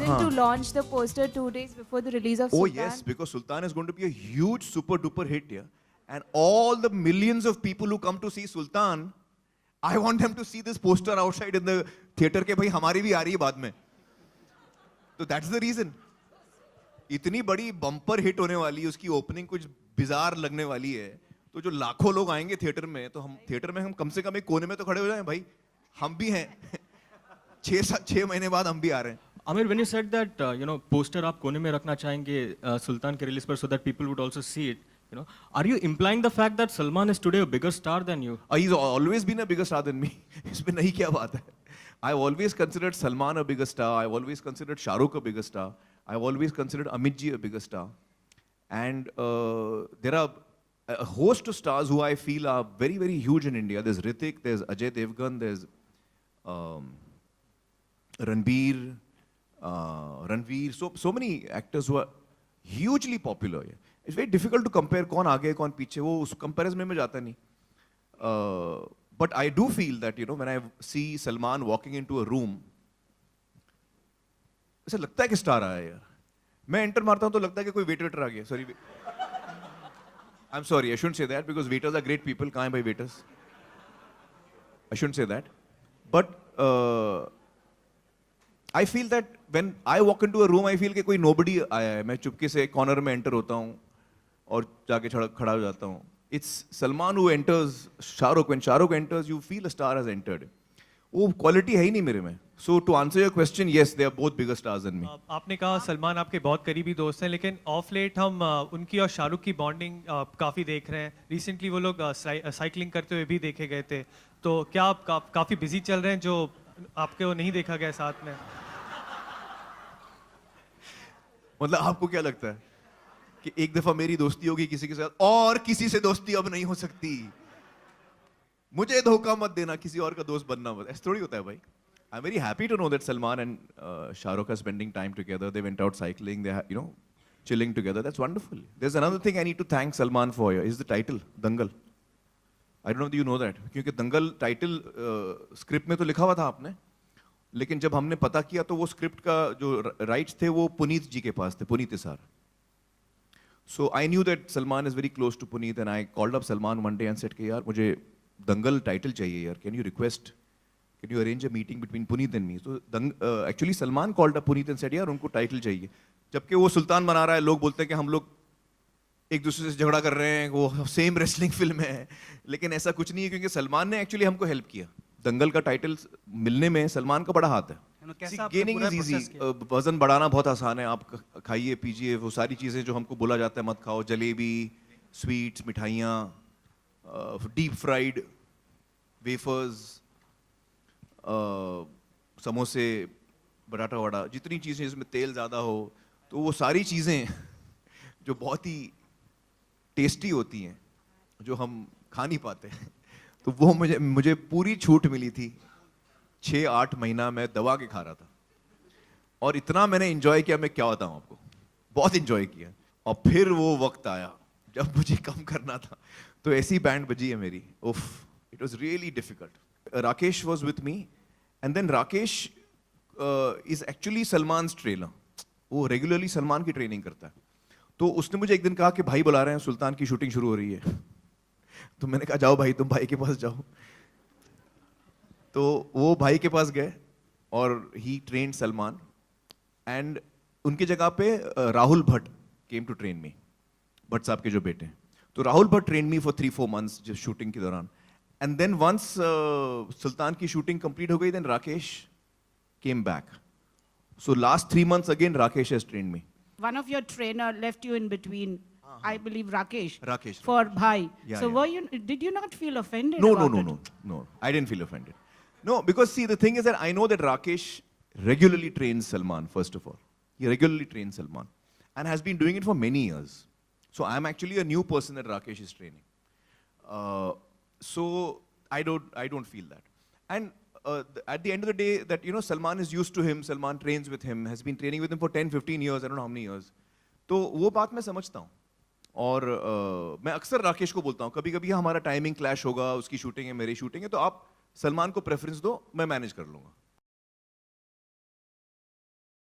willing to launch the poster 2 days before the release of Oh Sultan? yes, because Sultan is going to be a huge super duper hit here. And all the millions of people who come to see Sultan, I want them to see this poster outside in the theater के भाई हमारी भी आ रही है बाद में. तो that's the reason. इतनी बड़ी बम्पर हिट होने वाली है, उसकी ओपनिंग कुछ बिजार लगने वाली है, तो जो लाखों लोग आएंगे थिएटर में, तो हम थिएटर में हम कम से कम एक कोने में तो खड़े हो जाएं भाई. हम भी हैं. 6 महीने बाद हम भी आ रहे हैं. Amir, when you said that poster आप कोने में रखना चाहेंगे सुल्तान के रिलीज पर so that people would also see it, are you implying the fact that Salman is today a bigger star than you? He's always been a bigger star than me. इसमें नहीं क्या बात है. I've always considered Salman a bigger star. I've always considered Shah Rukh a bigger star. I've always considered Amit ji a bigger star. And there are a host of stars who I feel are very, very huge in India. There's Hrithik, there's Ajay Devgan, there's Ranbir, so many actors who are hugely popular. It's very difficult to compare कौन आगे कौन पीछे, वो उस comparison में जाता नहीं. But I do feel that when I see Salman walking into a room, ऐसा लगता है कि स्टार आया यार. मैं एंटर मारता हूँ तो लगता है कि कोई वेटर आ गया. Sorry, I'm sorry, I shouldn't say that because waiters are great people. कहाँ हैं भाई waiters? I shouldn't say that. But I feel that when I walk into a room, I feel कि कोई nobody आया है. मैं चुपके से कॉर्नर में एंटर होता हूँ और जाके खड़ा हो जाता हूँ. It's Salman who enters Shah Rukh. When Shah Rukh enters, you feel a star has entered. वो quality है ही नहीं मेरे में. So to answer your question, yes, they are both bigger stars than me. आपने कहा सलमान आपके बहुत करीबी दोस्त हैं, लेकिन ऑफ लेट हम उनकी और शाहरुख की बॉन्डिंग काफ़ी देख रहे हैं. रिसेंटली वो लोग साइकिलिंग करते हुए भी देखे गए थे. तो क्या आप काफ़ी बिजी चल रहे हैं जो आपको नहीं देखा गया साथ में? मतलब आपको क्या लगता है कि एक दफा मेरी दोस्ती होगी किसी के साथ और किसी से दोस्ती अब नहीं हो सकती? मुझे धोखा मत देना, किसी और का दोस्त बनना मत. ऐसा थोड़ी होता है भाई. I'm very happy to know that Salman and Shah Rukh are spending time together. They went out cycling. They chilling together. That's wonderful. There's another thing I need to thank Salman for here. Is the title Dangal. I don't know if you know that. क्योंकि Dangal title script में तो लिखा हुआ था आपने, लेकिन जब हमने पता किया तो वो स्क्रिप्ट का जो राइट्स थे वो पुनीत जी के पास थे, पुनीत इसार. So I knew that Salman is very close to Puneet, and I called up Salman one day and said कि यार मुझे दंगल टाइटल चाहिए यार. Can you arrange a meeting between Puneet and me? So actually Salman called up Puneet and said यार उनको title चाहिए. जबकि वो सुल्तान बना रहा है, लोग बोलते हैं कि हम लोग एक दूसरे से झगड़ा कर रहे हैं, वो सेम रेसलिंग फिल्म है. लेकिन ऐसा कुछ नहीं है, क्योंकि सलमान ने एक्चुअली हमको हेल्प किया. दंगल का टाइटल मिलने में सलमान का बड़ा हाथ है. Gaining is easy. वजन बढ़ाना बहुत आसान है. आप खाइए पीजिए, वो सारी चीज़ें जो हमको बोला जाता है मत खाओ, जलेबी, स्वीट्स, मिठाइयाँ, डीप फ्राइड वेफर्स, समोसे, बटाटा वड़ा, जितनी चीज़ें जिसमें तेल ज़्यादा हो, तो वो सारी चीज़ें जो बहुत ही टेस्टी होती हैं, जो हम खा नहीं पाते, तो वो मुझे पूरी छूट मिली थी. 6-8 महीना मैं दबा के खा रहा था और इतना मैंने एंजॉय किया, मैं क्या बताऊं आपको. बहुत एंजॉय किया. और फिर वो वक्त आया जब मुझे कम करना था, तो ऐसी बैंड बजी है मेरी. उफ, it was really difficult. Rakesh was with me and then Rakesh is actually Salman's trainer. वो रेगुलरली सलमान की ट्रेनिंग करता है. तो उसने मुझे एक दिन कहा कि भाई बुला रहे हैं, सुल्तान की शूटिंग शुरू हो रही है. तो मैंने कहा जाओ भाई, तुम भाई के पास जाओ. तो वो भाई के पास गए और ही ट्रेन्ड सलमान. एंड उनकी जगह पे Rahul Bhatt came to train me, Bhatt साहब के जो बेटे हैं. तो Rahul Bhatt train me for 3-4 months जब शूटिंग के दौरान. एंड देन वंस सुल्तान की शूटिंग कंप्लीट हो गई, then Rakesh came back. So last 3 months again Rakesh has trained me. One of your trainer left you in between, I believe Rakesh. Rakesh. For Bhai. Yeah, so yeah. did you not feel offended? No, about no, no, it? no. I didn't feel offended. No, because see, the thing is that I know that Rakesh regularly trains Salman, first of all. He regularly trains Salman and has been doing it for many years. So I'm actually a new person that Rakesh is training. So I don't feel that. And at the end of the day, that Salman is used to him, Salman trains with him, has been training with him for 10-15 years, I don't know how many years. तो वो बात मैं समझता हूँ. और मैं अक्सर राकेश को बोलता हूँ, कभी कभी हमारा टाइमिंग क्लैश होगा, उसकी शूटिंग है, मेरी शूटिंग है, तो आप सलमान को प्रेफरेंस दो, मैं मैनेज कर लूँगा.